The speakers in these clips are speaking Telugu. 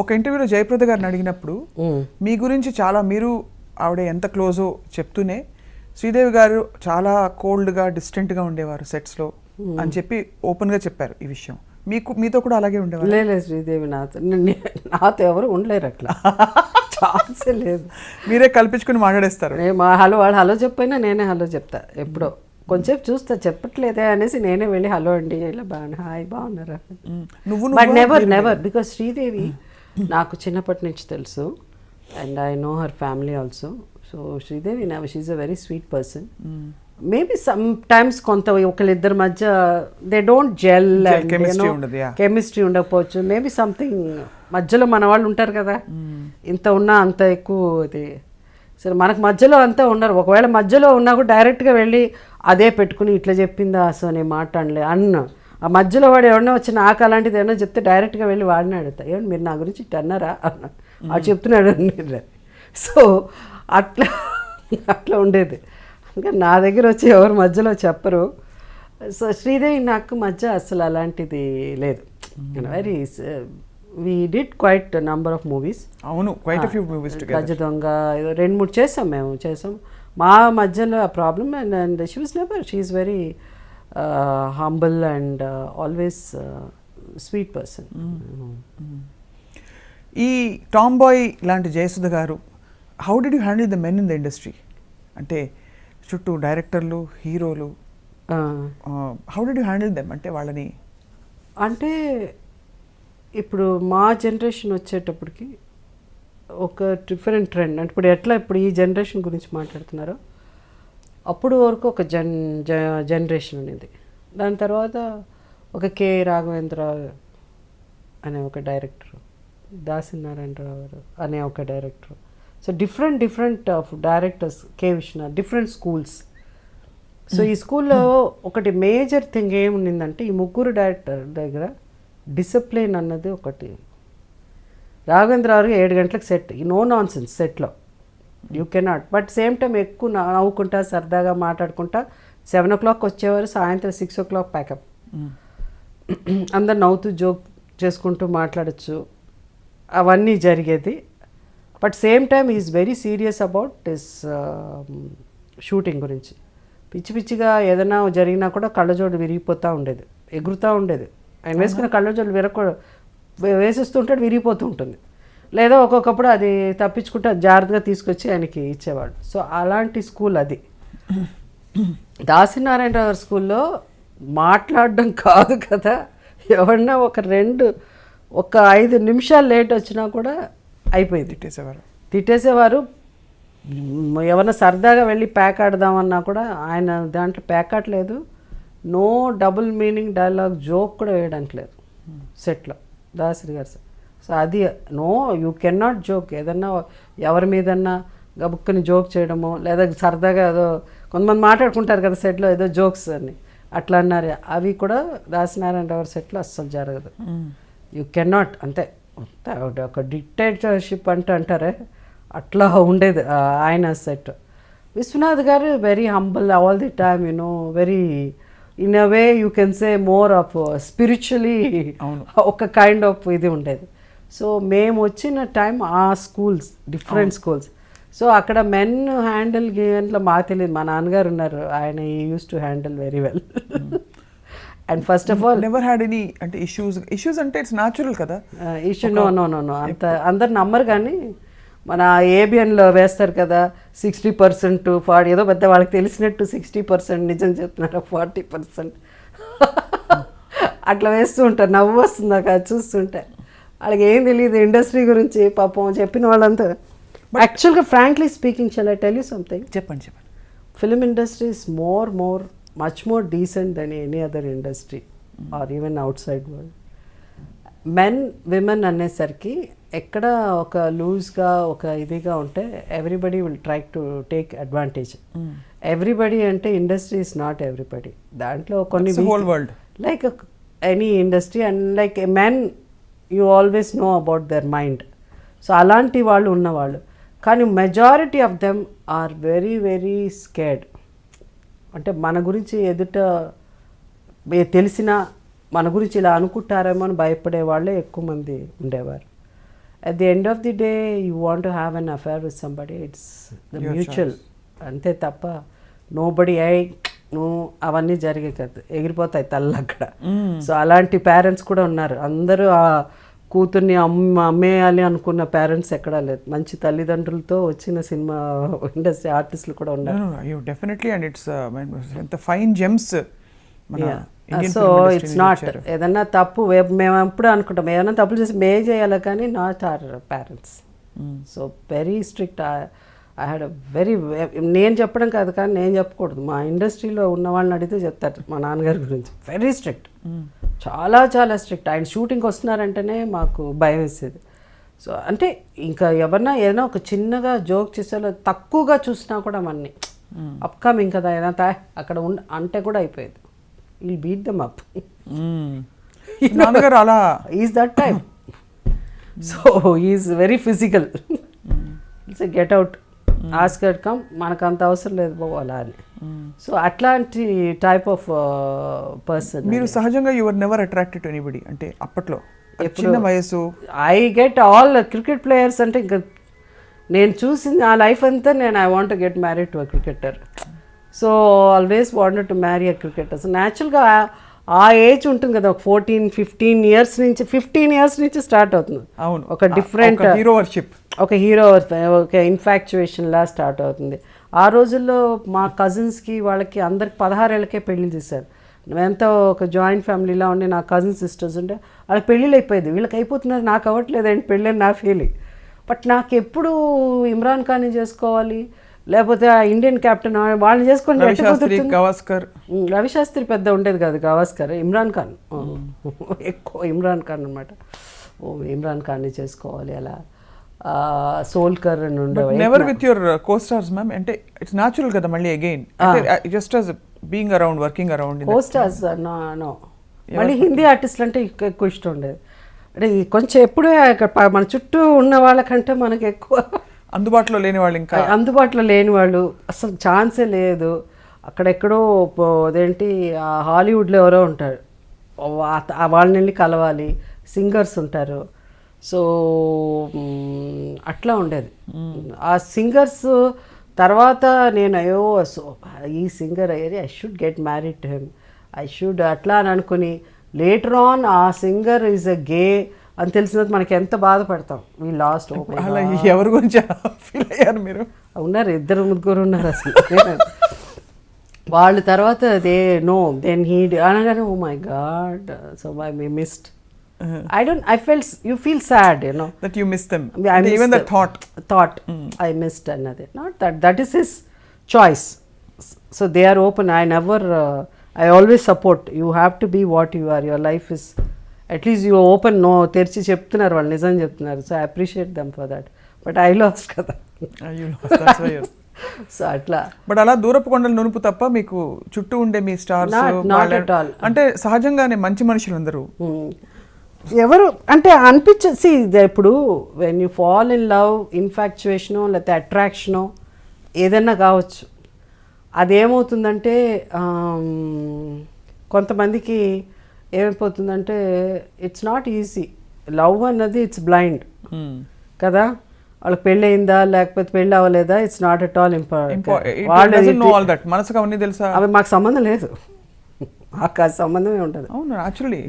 ఒక ఇంటర్వ్యూలో జయప్రద గారిని అడిగినప్పుడు మీ గురించి చాలా మీరు ఆవిడ ఎంత క్లోజో చెప్తూనే శ్రీదేవి గారు చాలా కోల్డ్గా డిస్టెంట్గా ఉండేవారు సెట్స్లో అని చెప్పి ఓపెన్గా చెప్పారు ఈ విషయం. మీతో కూడా అలాగే ఉండేవారు? లేదు శ్రీదేవి నాతో ఎవరు ఉండలేరు అట్లా. ఛాన్సే లేదు. మీరే కల్పించుకుని మాట్లాడేస్తారు. హలో వాళ్ళు హలో చెప్పైనా నేనే హలో చెప్తా. ఎప్పుడో కొంచెంసేపు చూస్తా, చెప్పట్లేదే అనేసి నేనే వెళ్ళి హలో అండి ఇలా హాయ్ బాగున్నారా. బట్ నెవర్ బికాస్ శ్రీదేవి నాకు చిన్నప్పటి నుంచి తెలుసు and I know her family also. So Sridevi she a very sweet person. Maybe some times కొంత ఒకళ్ళిద్దరి మధ్య దే డోంట్ జెల్, కెమిస్ట్రీ ఉండకపోవచ్చు. మేబీ సంథింగ్ మధ్యలో మన వాళ్ళు ఉంటారు కదా, ఇంత ఉన్నా అంత ఎక్కువ ఇది. సరే మనకు మధ్యలో అంతా ఉన్నారు. ఒకవేళ మధ్యలో ఉన్నా కూడా డైరెక్ట్గా వెళ్ళి అదే పెట్టుకుని ఇట్లా చెప్పిందా అసలు నేను మాట్లాడలే ఆ మధ్యలో వాడు ఎవరైనా వచ్చిన ఆకు అలాంటిది ఏమన్నా చెప్తే డైరెక్ట్గా వెళ్ళి వాడిని అడుగుతా, ఏమంటే మీరు నా గురించి ఇట్లా అన్నారా అన్న అది చెప్తున్నాడు మీరు. సో అట్లా ఉండేది. ఇంకా నా దగ్గర వచ్చి ఎవరు మధ్యలో చెప్పరు. సో శ్రీదేవి నాకు మధ్య అసలు అలాంటిది లేదు. Very we did quite a number of movies. అవును, quite a few movies together. గజ దొంగ ఏదో 2-3 చేసాం మా మధ్యలో ఆ problem. And she was never, she is very humble and always sweet person. ఈ టామ్ బాయ్ లాంటి జయసుధ గారు, how did you handle the men in the industry? అంటే చుట్టూ డైరెక్టర్లు, హీరోలు, how did you handle them? అంటే వాళ్ళని అంటే ఇప్పుడు మా జనరేషన్ వచ్చేటప్పటికి ఒక డిఫరెంట్ ట్రెండ్. అంటే ఇప్పుడు ఈ జనరేషన్ గురించి మాట్లాడుతున్నారో అప్పుడు వరకు ఒక జనరేషన్ అనేది. దాని తర్వాత ఒక కె రాఘవేంద్రరావు అనే ఒక డైరెక్టర్, దాసనారాయణరావు గారు అనే ఒక director. So different of directors, K Viswanath, different schools. So ఈ స్కూల్లో ఒకటి మేజర్ థింగ్ ఏముండిందంటే ఈ ముగ్గురు డైరెక్టర్ దగ్గర డిసిప్లిన్ అన్నది ఒకటి. రాఘవేంద్రరావు 7 గంటలకు సెట్, నో నాన్ సెన్స్ సెట్లో, you cannot. But same time ఎక్కువ నవ్వుకుంటా సరదాగా మాట్లాడుకుంటా 7 o'clock వచ్చేవారు, సాయంత్రం 6 o'clock ప్యాకప్. అందరు నవ్వుతూ జోక్ చేసుకుంటూ మాట్లాడచ్చు, అవన్నీ జరిగేది. But same time is very serious about this shooting గురించి. పిచ్చిగా ఏదైనా జరిగినా కూడా కళ్ళజోడు విరిగిపోతూ ఉండేది, ఎగురుతూ ఉండేది. ఆయన వేసుకున్న కళ్ళజోడు వేసేస్తుంటాడు, విరిగిపోతూ ఉంటుంది. లేదా ఒక్కొక్కప్పుడు అది తప్పించుకుంటే జాగ్రత్తగా తీసుకొచ్చి ఆయనకి ఇచ్చేవాడు. సో అలాంటి స్కూల్ అది. దాసనారాయణరావు గారి స్కూల్లో మాట్లాడడం కాదు కదా, ఎవరన్నా ఒక 5 నిమిషాలు లేట్ వచ్చినా కూడా అయిపోయింది, తిట్టేసేవారు. ఎవరన్నా సరదాగా వెళ్ళి ప్యాక్ ఆడదామన్నా కూడా ఆయన దాంట్లో ప్యాక్ ఆడలేదు. No double meaning dialogue joke కూడా వేయడానికి లేదు సెట్లో దాసరి గారు. సో అది no, you can not joke. ఏదన్నా ఎవరి మీదన్నా గబుక్కని జోక్ చేయడమో, లేదా సరదాగా ఏదో కొంతమంది మాట్లాడుకుంటారు కదా సెట్లో ఏదో జోక్స్ అని, అట్లా అన్నారు. అవి కూడా దాసనారాయణరావు సెట్లో అస్సలు జరగదు. You can not. అంతే, ఒక డిక్టేటర్షిప్ అంటారే అట్లా ఉండేది ఆయన సెట్. విశ్వనాథ్ గారు very humble all the time, very in a way you can say more of spiritually ఒక కైండ్ ఆఫ్ ఇది ఉండేది. సో మేము వచ్చిన టైం ఆ స్కూల్స్ డిఫరెంట్ స్కూల్స్. సో అక్కడ మెన్ హ్యాండిల్ గేమ్లో మాకు తెలియదు. మా నాన్నగారు ఉన్నారు, ఆయన use to handle very well. And first of all never had any అంటే ఇష్యూస్ అంటే ఇట్స్ న్యాచురల్ కదా. ఇష్యూ నో అంత అందరు నమ్మరు. కానీ మన ఏబిఎన్లో వేస్తారు కదా 60%, 40, ఏదో పెద్ద వాళ్ళకి తెలిసినట్టు 60% నిజం చెప్తున్నారు, 40% అట్లా వేస్తూ ఉంటారు. నవ్వు వస్తుంది నాకు అది చూస్తుంటే. వాళ్ళకి ఏం తెలియదు ఇండస్ట్రీ గురించి పాపం చెప్పిన వాళ్ళంతా. యాక్చువల్గా frankly speaking, shall I tell you something? చెప్పండి. Film industry is much more decent than any other industry or even outside world. Men, women అనేసరికి ఎక్కడ ఒక లూజ్గా ఒక ఇదిగా ఉంటే everybody will try to take advantage. Everybody అంటే ఇండస్ట్రీ ఇస్ నాట్ ఎవ్రీబడి. దాంట్లో కొన్ని like any industry and like a men you always know about their mind. So అలాంటి వాళ్ళు ఉన్నవాళ్ళు. కానీ majority of them are very very scared. అంటే మన గురించి ఎదుట తెలిసినా మన గురించి ఇలా అనుకుంటారేమో అని భయపడే వాళ్ళే ఎక్కువ మంది ఉండేవారు. at the end of the day you want to have an affair with somebody, it's the Your mutual. choice. అంతే తప్ప నోబడి నువ్వు అవన్నీ జరిగే కదా, ఎగిరిపోతాయి తల్లు అక్కడ. సో అలాంటి పేరెంట్స్ కూడా ఉన్నారు. అందరూ ఆ కూతుర్ని అమ్మేయాలి అనుకున్న పేరెంట్స్ ఎక్కడా లేదు. మంచి తల్లిదండ్రులతో వచ్చిన సినిమా ఇండస్ట్రీ ఆర్టిస్టులు కూడా ఉన్నారు. డెఫినెట్లీ అండ్ ఇట్స్ ఎంత fine gems. So it's not ఏదన్నా తప్పు మేము ఎప్పుడు అనుకుంటాం ఏదైనా తప్పులు చేసి మే చేయాలి, కానీ not our parents. So very strict. I had very, నేను చెప్పడం కాదు కానీ నేను చెప్పకూడదు, మా ఇండస్ట్రీలో ఉన్న వాళ్ళని అడిగితే చెప్తారు మా నాన్నగారి గురించి. వెరీ స్ట్రిక్ట్, చాలా చాలా స్ట్రిక్ట్. ఆయన షూటింగ్కి వస్తున్నారంటేనే మాకు భయం వేసేది. సో అంటే ఇంకా ఎవరన్నా ఏదైనా ఒక చిన్నగా జోక్ చేసేలా తక్కువగా చూసినా కూడా మన్ని అప్కమింగ్ కదా ఏదైనా అక్కడ అంటే కూడా అయిపోయేది. Will beat them up. నాన్నగారు అలా is that type. So is very physical. Get out, Oscar come, మనకు అంత అవసరం లేదు పోవాలా అని. సో అట్లాంటి టైప్ ఆఫ్ పర్సన్. మీరు సహజంగా your never attracted to anybody అంటే అప్పట్లో చిన్న వయసు? I get all cricket players అంటే ఇంకా నేను చూసింది ఆ లైఫ్ అంతా నేను I want get married to a cricketer. So always wanted to marry a cricketer. So న్యాచురల్గా ఆ ఏజ్ ఉంటుంది కదా, ఒక 14-15 years నుంచి 15 years నుంచి స్టార్ట్ అవుతుంది. అవును, ఒక డిఫరెంట్ హీరో వర్షిప్, ఒక హీరో ఒక ఇన్ఫాక్చుయేషన్లా స్టార్ట్ అవుతుంది. ఆ రోజుల్లో మా కజిన్స్కి వాళ్ళకి అందరికి 16 ఏళ్ళకే పెళ్లి చేశారు. మేమంతా ఒక జాయింట్ ఫ్యామిలీలా ఉండి నా కజిన్ సిస్టర్స్ ఉంటే వాళ్ళకి పెళ్ళిళ్ళు అయిపోయేది. వీళ్ళకి అయిపోతున్నారు, నాకు అవ్వట్లేదండి పెళ్ళి అని నా ఫీలింగ్. బట్ నాకు ఎప్పుడు ఇమ్రాన్ ఖాన్ని చేసుకోవాలి, లేకపోతే ఆ ఇండియన్ కెప్టెన్ వాళ్ళని చేసుకొని రవిశాస్త్రి పెద్ద ఉండేది కాదు, గవాస్కర్, ఇమ్రాన్ ఖాన్ ఎక్కువ ఇమ్రాన్ ఖాన్ అనమాట. ఇమ్రాన్ ఖాన్ని చేసుకోవాలి అలా. సోల్కర్ అని ఉండేవారు. Never with your co-stars ma'am? అంటే ఇట్స్ న్యాచురల్ కదా మళ్ళీ again just as being around, working around. Co-stars no. మళ్ళీ హిందీ ఆర్టిస్టులు అంటే ఎక్కువ ఇష్టం ఉండేది. అంటే కొంచెం ఎప్పుడూ మన చుట్టూ ఉన్న వాళ్ళకంటే మనకి ఎక్కువ అందుబాటులో లేని వాళ్ళు, ఇంకా అందుబాటులో లేని వాళ్ళు అసలు ఛాన్సే లేదు. అక్కడెక్కడో అదేంటి హాలీవుడ్లో ఎవరో ఉంటారు, వాళ్ళని వెళ్ళి కలవాలి. సింగర్స్ ఉంటారు. సో అట్లా ఉండేది. ఆ సింగర్స్ తర్వాత నేను అయ్యో సో ఈ సింగర్ అయ్యేది, I should get married to him, I should అట్లా అని అనుకుని లేటర్ ఆన్ ఆ సింగర్ ఈజ్ అ గే అని తెలిసినది మనకి ఎంత బాధపడతాం. We lost. అలా ఎవరి గురించి ఫీల్ అయ్యారు మీరు? ఉన్నారు, 2-3 ఉన్నారు అసలు. వాళ్ళ తర్వాత దే నో దెన్ హీ అనగానే oh my god, so I missed. I felt, you feel sad, you know, that you miss them. Even the thought I missed another. Not that is his choice. So they are open. I always support. You have to be what you are. Your life is, at least you are open. No terchi cheptunnaru vallu nijam cheptunnaru. So I appreciate them for that. But I lost kada. You lost, that's why. So అట్లా. బట్ అలా దూరపు కొండలు నునుపు తప్ప మీకు చుట్టూ ఉండే మీ స్టార్స్ అంటే సహజంగానే మంచి మనుషులందరూ ఎవరు అంటే అనిపించేసి ఇప్పుడు when you fall in love, ఇన్ఫాక్చుయేషనో లేకపోతే అట్రాక్షనో ఏదన్నా కావచ్చు, అదేమవుతుందంటే కొంతమందికి ఏమైపోతుందంటే ఇట్స్ నాట్ ఈజీ. లవ్ అన్నది ఇట్స్ బ్లైండ్ కదా. వాళ్ళకి పెళ్ళి అయిందా లేకపోతే పెళ్ళి అవ్వలేదా, it's not at all important. మనసుకు అవన్నీ తెలుసా? అవి మాకు సంబంధం లేదు, మాకు ఆ సంబంధమే ఉంటుంది. అవును, యాక్చువల్లీ.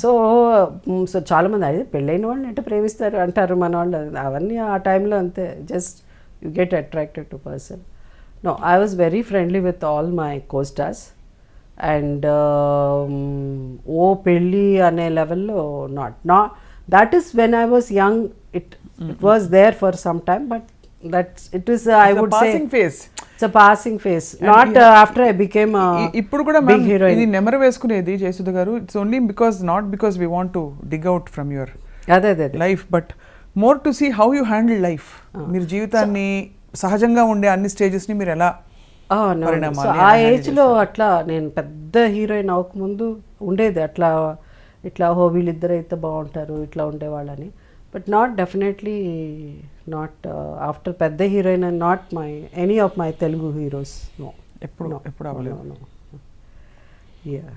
సో చాలామంది అదే పెళ్ళైన వాళ్ళని అంటే ప్రేమిస్తారు అంటారు మన వాళ్ళు. అవన్నీ ఆ టైంలో అంతే, just you get attracted to person. No, I was very friendly with all my co-stars and ఓ పెళ్ళి అనే లెవెల్లో not that is when I was young. It was there for some time, but it is I would say it's a passing phase, not after I became a ఇప్పుడు కూడా big heroine. ఇది నెమరు వేసుకునేది జయసుధ గారు, it's only because not because we want to dig out from your life, but more to see how you handle life. మీరు జీవితాన్ని సహజంగా ఉండే అన్ని స్టేజెస్ ని మీరు ఎలా ఆ ఏజ్లో అట్లా నేను పెద్ద హీరోయిన్ అవ్వకముందు ఉండేది అట్లా ఇట్లా వీళ్ళిద్దరు అయితే బాగుంటారు ఇట్లా ఉండేవాళ్ళని. But not definitely not after Pedda heroine and not any of my Telugu heroes. No. ఎప్పుడు అవ్వలేదు. Yeah.